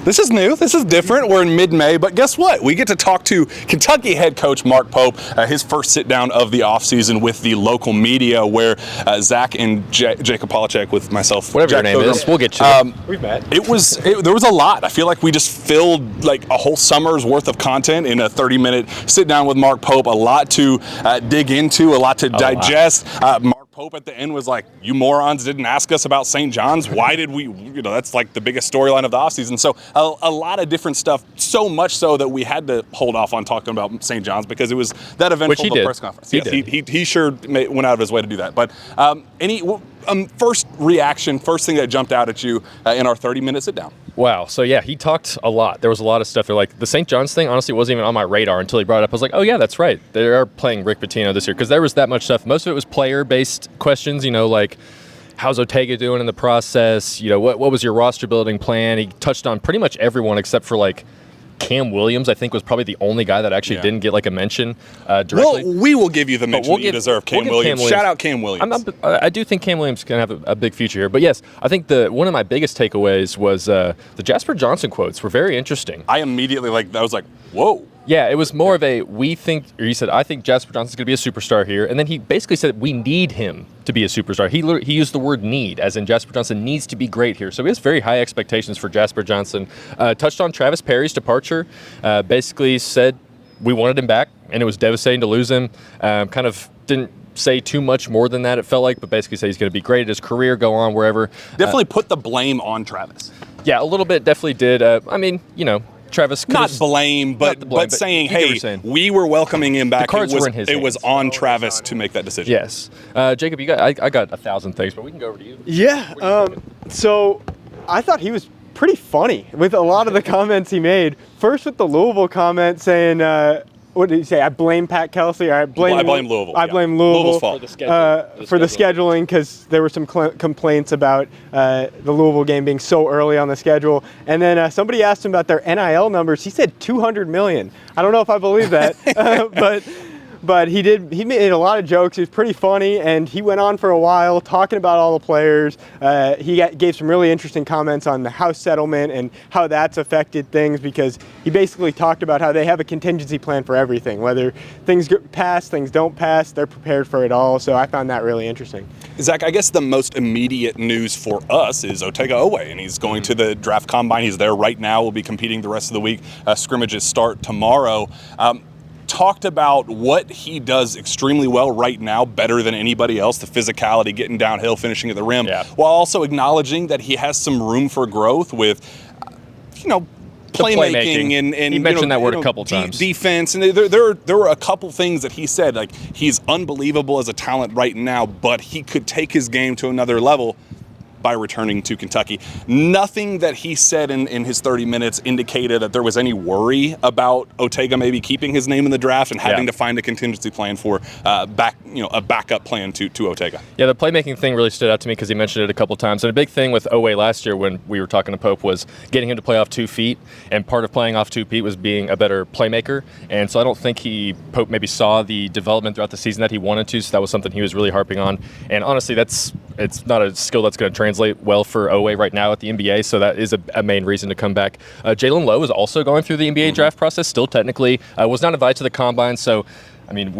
This is new. This is different. We're in mid-May, but guess what? We get to talk to Kentucky head coach Mark Pope, his first sit-down of the offseason with the local media, where Zack and Jacob Polacheck with myself. Whatever your name is, we'll get you. We've met. There was a lot. I feel like we just filled like a whole summer's worth of content in a 30-minute sit-down with Mark Pope. A lot to dig into, a lot to digest. Mark Pope at the end was like, you morons didn't ask us about St. John's. Why did we, that's like the biggest storyline of the offseason. So a lot of different stuff, so much so that we had to hold off on talking about St. John's because it was that eventful press conference. He sure went out of his way to do that. But first reaction, first thing that jumped out at you in our 30-minute sit down. Wow. So, yeah, he talked a lot. There was a lot of stuff. They're like, the St. John's thing, honestly, wasn't even on my radar until he brought it up. I was like, oh, yeah, that's right. They are playing Rick Pitino this year because there was that much stuff. Most of it was player-based questions, like how's Ortega doing in the process? What was your roster building plan? He touched on pretty much everyone except for, like, Cam Williams, I think, was probably the only guy that actually didn't get like a mention directly. Well, we will give you the mention that you deserve, Cam Williams. Shout out Cam Williams. I do think Cam Williams can have a big future here. But yes, I think one of my biggest takeaways was the Jasper Johnson quotes were very interesting. I immediately I was like, whoa. Yeah, it was more of a he said, I think Jasper Johnson's going to be a superstar here. And then he basically said we need him to be a superstar. He used the word need, as in Jasper Johnson needs to be great here. So he has very high expectations for Jasper Johnson. Touched on Travis Perry's departure. Basically said we wanted him back, and it was devastating to lose him. Kind of didn't say too much more than that, it felt like, but basically said he's going to be great at his career, go on wherever. Definitely put the blame on Travis. Yeah, a little bit definitely did. Travis not blame, but saying, hey, we were welcoming him back. It was on Travis to make that decision. Yes. Jacob, I got 1,000 things, but we can go over to you. Yeah. So I thought he was pretty funny with a lot of the comments he made. First with the Louisville comment saying, what did he say? I blame Pat Kelsey. I blame Louisville. I blame Louisville fault. For the scheduling because there were some complaints about the Louisville game being so early on the schedule. And then somebody asked him about their NIL numbers. He said $200 million. I don't know if I believe that, but he made a lot of jokes. He was pretty funny, and he went on for a while talking about all the players. He gave some really interesting comments on the house settlement and how that's affected things because he basically talked about how they have a contingency plan for everything. Whether things pass, things don't pass, they're prepared for it all. So I found that really interesting. Zach, I guess the most immediate news for us is Otega Oweh, and he's going to the draft combine. He's there right now. We'll be competing the rest of the week. Scrimmages start tomorrow. Talked about what he does extremely well right now, better than anybody else, the physicality, getting downhill, finishing at the rim, while also acknowledging that he has some room for growth with, playmaking and he mentioned that word a couple times. Defense, and there were a couple things that he said, like he's unbelievable as a talent right now, but he could take his game to another level by returning to Kentucky. Nothing that he said in his 30 minutes indicated that there was any worry about Otega maybe keeping his name in the draft and having to find a contingency plan for a backup plan to Otega. Yeah, the playmaking thing really stood out to me because he mentioned it a couple times. And a big thing with Oweh last year when we were talking to Pope was getting him to play off 2 feet. And part of playing off 2 feet was being a better playmaker. And so I don't think Pope maybe saw the development throughout the season that he wanted to. So that was something he was really harping on. And honestly, it's not a skill that's going to translate well for Oweh right now at the NBA, so that is a main reason to come back. Jaylen Low is also going through the NBA draft process, still technically. Was not invited to the combine, so, I mean,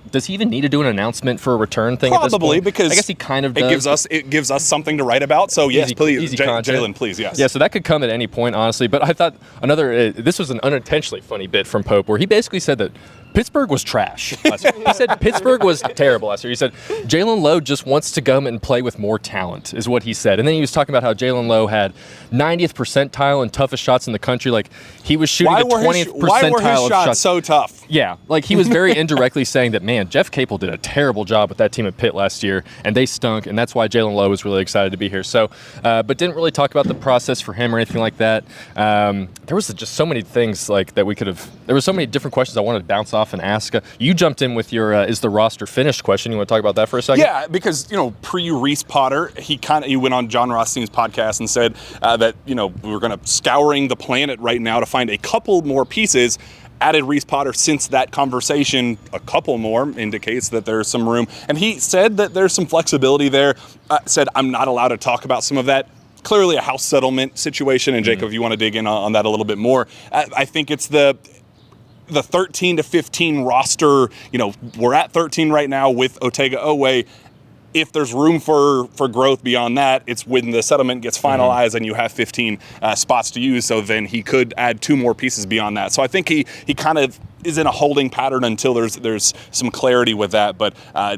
does he even need to do an announcement for a return thing at this point? Probably, because I guess he kind of does. It gives us something to write about, so yes, please, Jaylen, please, yes. Yeah, so that could come at any point, honestly, but I thought this was an unintentionally funny bit from Pope where he basically said that Pittsburgh was trash last year. He said Pittsburgh was terrible last year. He said Jaylen Low just wants to come and play with more talent, is what he said. And then he was talking about how Jaylen Low had 90th percentile and toughest shots in the country. Like, he was shooting the 20th percentile why were his of shots so tough? Yeah, like he was very indirectly saying that, man, Jeff Capel did a terrible job with that team at Pitt last year, and they stunk, and that's why Jaylen Low was really excited to be here. So, but didn't really talk about the process for him or anything like that. There was just so many things like that we could have. There were so many different questions I wanted to bounce off and ask. You jumped in with your is the roster finished question. You want to talk about that for a second? Yeah, because pre Reese Potter, he went on John Rothstein's podcast and said that we're going to scouring the planet right now to find a couple more pieces. Added Reese Potter since that conversation, a couple more indicates that there's some room. And he said that there's some flexibility there. Said, I'm not allowed to talk about some of that. clearly a house settlement situation, and Jacob, if you want to dig in on that a little bit more, I think it's the 13 to 15 roster. We're at 13 right now with Otega-Oweh. If there's room for growth beyond that, it's when the settlement gets finalized and you have 15 spots to use. So then he could add 2 more pieces beyond that. So I think he kind of is in a holding pattern until there's some clarity with that. But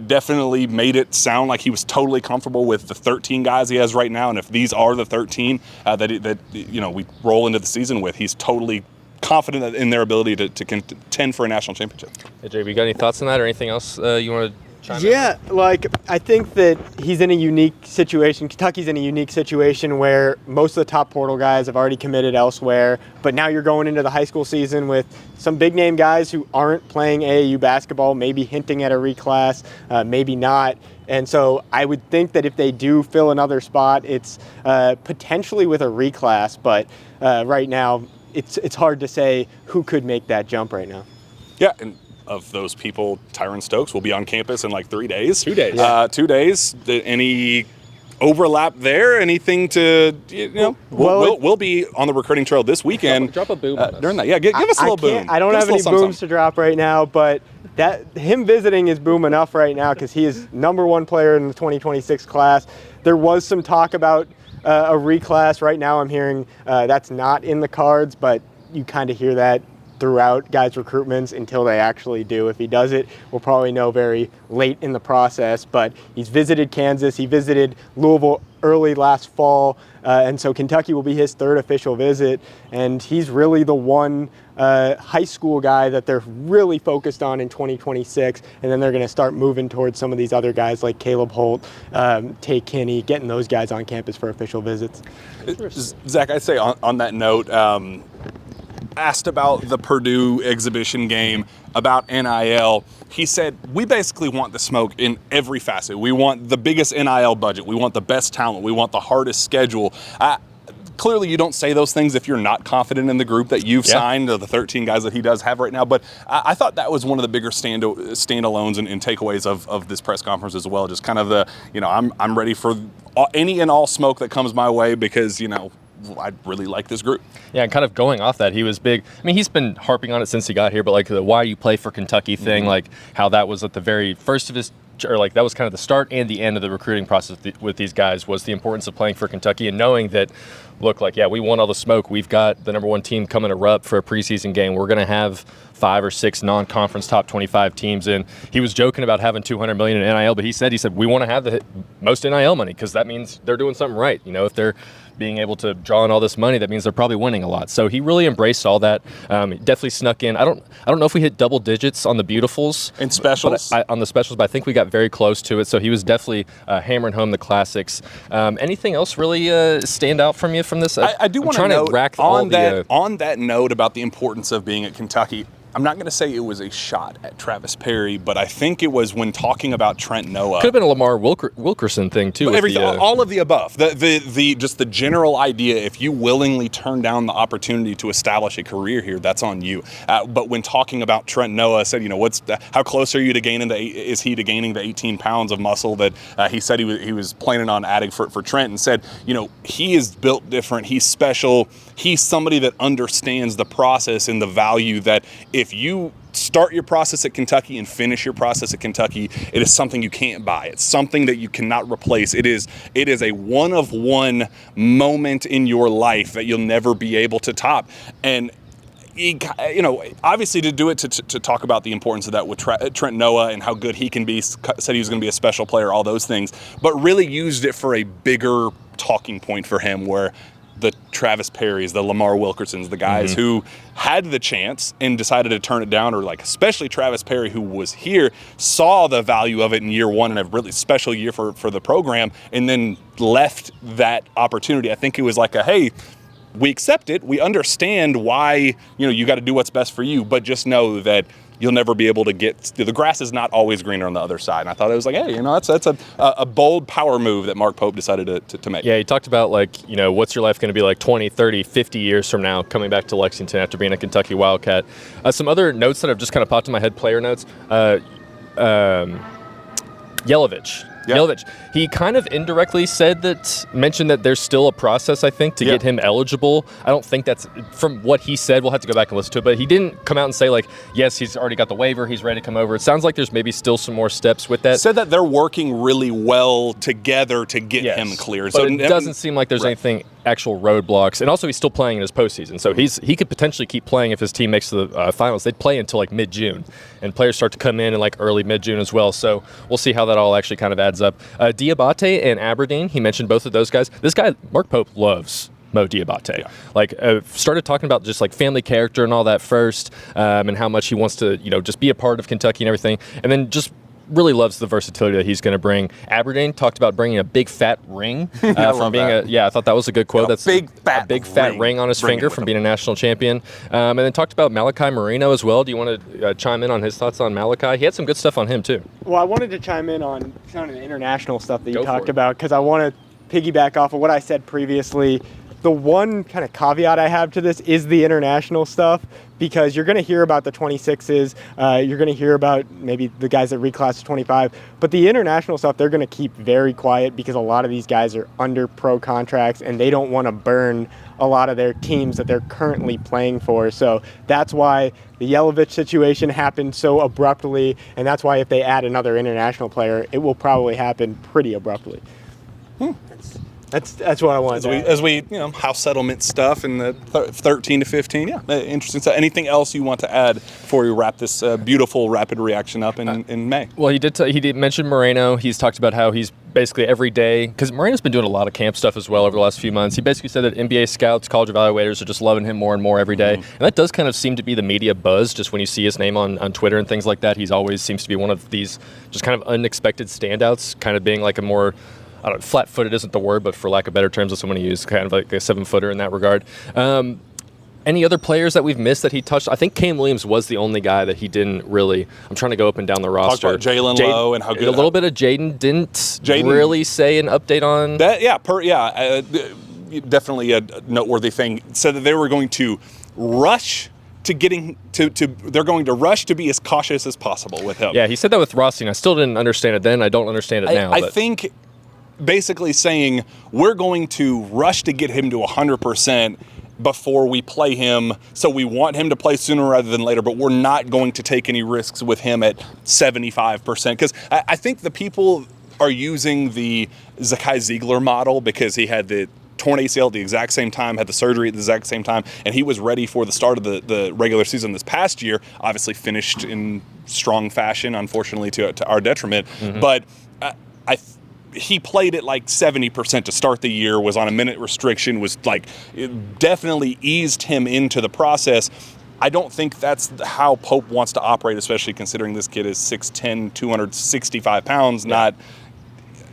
definitely made it sound like he was totally comfortable with the 13 guys he has right now. And if these are the 13 that we roll into the season with, he's totally confident in their ability to contend for a national championship. Hey, JB, you got any thoughts on that or anything else you want to chime in? Yeah, I think that he's in a unique situation. Kentucky's in a unique situation where most of the top portal guys have already committed elsewhere, but now you're going into the high school season with some big-name guys who aren't playing AAU basketball, maybe hinting at a reclass, maybe not. And so I would think that if they do fill another spot, it's potentially with a reclass, but right now it's hard to say who could make that jump right now. Yeah, and of those people, Tyron Stokes will be on campus in like 3 days. 2 days. 2 days. Any overlap there? Anything to, we'll be on the recruiting trail this weekend. Drop a boom during that. Yeah, give us a little boom. I don't have any booms to drop right now, but him visiting is boom enough right now because he is #1 player in the 2026 class. There was some talk about a reclass. Right now I'm hearing that's not in the cards, but you kind of hear that throughout guys' recruitments until they actually do. If he does it, we'll probably know very late in the process, but he's visited Kansas, he visited Louisville early last fall, and so Kentucky will be his 3rd official visit, and he's really the one high school guy that they're really focused on in 2026, and then they're going to start moving towards some of these other guys like Caleb Holt, Tay Kinney, getting those guys on campus for official visits. Zach, I'd say on that note, asked about the Purdue exhibition game, about NIL, he said, we basically want the smoke in every facet. We want the biggest NIL budget. We want the best talent. We want the hardest schedule. Clearly, you don't say those things if you're not confident in the group that you've signed, the 13 guys that he does have right now. But I thought that was one of the bigger standalones and takeaways of this press conference as well. Just kind of the, I'm ready for any and all smoke that comes my way because, I really like this group. Yeah, and kind of going off that, he was big. I mean, he's been harping on it since he got here, but like the why you play for Kentucky thing, like how that was at the very first of his, or like that was kind of the start and the end of the recruiting process with these guys, was the importance of playing for Kentucky and knowing that, look, like, yeah, we want all the smoke. We've got the #1 team coming to Rupp for a preseason game. We're going to have 5 or 6 non-conference top 25 teams in. He was joking about having $200 million in NIL, but he said we want to have the most NIL money because that means they're doing something right. If they're being able to draw in all this money, that means they're probably winning a lot. So he really embraced all that. Definitely snuck in. I don't know if we hit double digits on the beautifuls and specials on the specials, but I think we got very close to it. So he was definitely hammering home the classics. Anything else really stand out from you from this? I do want to note on that note about the importance of being at Kentucky. I'm not going to say it was a shot at Travis Perry, but I think it was when talking about Trent Noah. Could have been a Lamar Wilkerson thing too. All of the above. Just the general idea. If you willingly turn down the opportunity to establish a career here, that's on you. But when talking about Trent Noah, said, how close are you to gaining gaining the 18 pounds of muscle that he said he was planning on adding for Trent, and said, he is built different. He's special. He's somebody that understands the process and the value that if you start your process at Kentucky and finish your process at Kentucky, it is something you can't buy. It's something that you cannot replace. It is a one-of-one moment in your life that you'll never be able to top. And obviously to do it to talk about the importance of that with Trent Noah and how good he can be, said he was going to be a special player, all those things, but really used it for a bigger talking point for him where the Travis Perrys, the Lamar Wilkersons, the guys who had the chance and decided to turn it down, or like especially Travis Perry, who was here, saw the value of it in year one and a really special year for the program, and then left that opportunity. I think it was like hey, we accept it. We understand why, you got to do what's best for you, but just know that you'll never be able to the grass is not always greener on the other side. And I thought it was like, hey, that's a bold power move that Mark Pope decided to make. Yeah, he talked about what's your life going to be like 20, 30, 50 years from now, coming back to Lexington after being a Kentucky Wildcat. Some other notes that have just kind of popped in my head, player notes. Yelovich. Yelovich. He kind of indirectly mentioned that there's still a process, I think, to get him eligible. I don't think that's, from what he said, we'll have to go back and listen to it, but he didn't come out and say, like, yes, he's already got the waiver, he's ready to come over. It sounds like there's maybe still some more steps with that. Said that they're working really well together to get him cleared. But it doesn't seem like there's anything actual roadblocks, and also he's still playing in his postseason, so he could potentially keep playing if his team makes the finals. They'd play until like mid-June, and players start to come in like early mid-June as well. So we'll see how that all actually kind of adds up. Diabate and Aberdeen, he mentioned both of those guys. This guy, Mark Pope, loves Mo Diabate. Like, started talking about just like family character and all that first, and how much he wants to, just be a part of Kentucky and everything, and then just really loves the versatility that he's going to bring. Aberdeen talked about bringing a big fat ring from being I thought that was a good quote. That's a big fat ring on his finger from being a national champion. And then talked about Malachi Marino as well. Do you want to chime in on his thoughts on Malachi? He had some good stuff on him too. Well, I wanted to chime in on some of the international stuff that you talked about, because I want to piggyback off of what I said previously. The one kind of caveat I have to this is the international stuff, because you're going to hear about the 26s, you're going to hear about maybe the guys that reclass to 25, but the international stuff they're going to keep very quiet, because a lot of these guys are under pro contracts and they don't want to burn a lot of their teams that they're currently playing for. So that's why the Yelovich situation happened so abruptly, and that's why if they add another international player, it will probably happen pretty abruptly. That's what I wanted to add. As we house settlement stuff in the 13 to 15. Yeah, interesting stuff. Anything else you want to add before we wrap this beautiful rapid reaction up in May? Well, he did mention Marino. He's talked about how he's basically every day, because Marino's been doing a lot of camp stuff as well over the last few months. He basically said that NBA scouts, college evaluators are just loving him more and more every day. And that does kind of seem to be the media buzz, just when you see his name on Twitter and things like that. He's always seems to be one of these just kind of unexpected standouts, kind of being like a more, I don't know, flat-footed isn't the word, but for lack of better terms, that's someone who use kind of like a 7-footer in that regard. Any other players that we've missed that he touched? I think Cam Williams was the only guy that he didn't really. I'm trying to go up and down the roster. Talk about Jaylen Low and how good. A little bit of Jaden didn't really say an update on that. Definitely a noteworthy thing. Said that they were going to rush to getting to they're going to rush to be as cautious as possible with him. Yeah, he said that with Rossi, and I still didn't understand it then. I don't understand it now. I think basically saying we're going to rush to get him to 100% before we play him, so we want him to play sooner rather than later, but we're not going to take any risks with him at 75%. Because I think the people are using the Zakai Ziegler model, because he had the torn ACL at the exact same time, had the surgery at the exact same time, and he was ready for the start of the regular season this past year. Obviously finished in strong fashion, unfortunately to our detriment. But he played at like 70% to start the year, was on a minute restriction, was like, it definitely eased him into the process. I don't think that's how Pope wants to operate, especially considering this kid is 6'10", 265 pounds, not,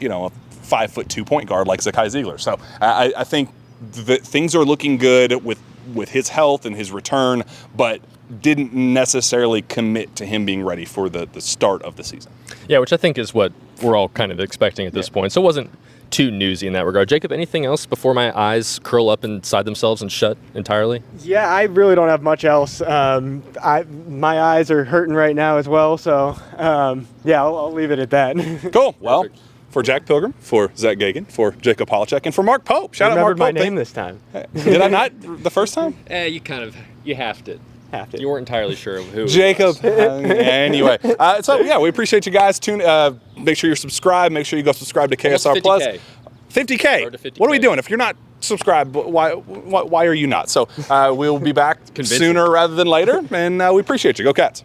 a 5'2" point guard like Zakai Ziegler. So I think that things are looking good with his health and his return, but didn't necessarily commit to him being ready for the start of the season. Yeah, which I think is what we're all kind of expecting at this point. So it wasn't too newsy in that regard. Jacob, anything else before my eyes curl up inside themselves and shut entirely? Yeah, I really don't have much else. My eyes are hurting right now as well, so I'll leave it at that. Cool. Well, perfect. For Jack Pilgrim, for Zack Geoghegan, for Jacob Polacheck, and for Mark Pope. Shout out Mark Pope. I remembered my name this time. Did I not the first time? You have to. You weren't entirely sure of who. Jacob. Anyway, we appreciate you guys. Make sure you're subscribed. Make sure you go subscribe to KSR Plus. 50K. What are we doing? If you're not subscribed, why are you not? So we'll be back sooner rather than later, and we appreciate you. Go Cats.